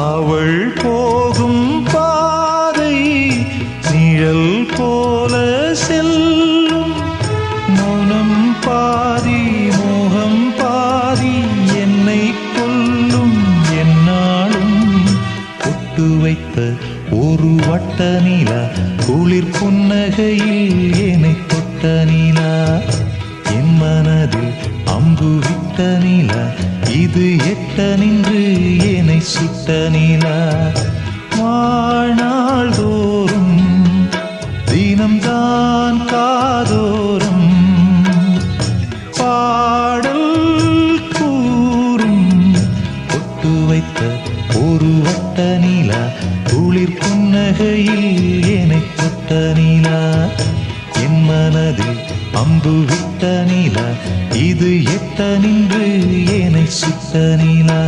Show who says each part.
Speaker 1: அவள் போகும் பாதை நிழல் போல செல்லும். மௌனம் பாதி மோகம் பாதி என்னை கொல்லும். என்னாலும் ஒட்டு வைத்த ஒரு வட்ட நிலா குளிர் புன்னகையில் என்னை தொட்ட நிலா. என் மனதில் அம்பு விட்ட நிலா இது எட்ட நின்று என்னை சுட்ட நிலா. வாழ்நாள் தோறும் தினம்தான் காதோறும் பாடல் கூறும். ஒட்டு வைத்த ஒரு வட்ட நிலா குளிர் புன்னகையில் என்னை தொட்ட நிலா. என் மனதில் அம்பு விட்ட நிலா இது எட்ட நின்று என்னை சுட்ட நிலா.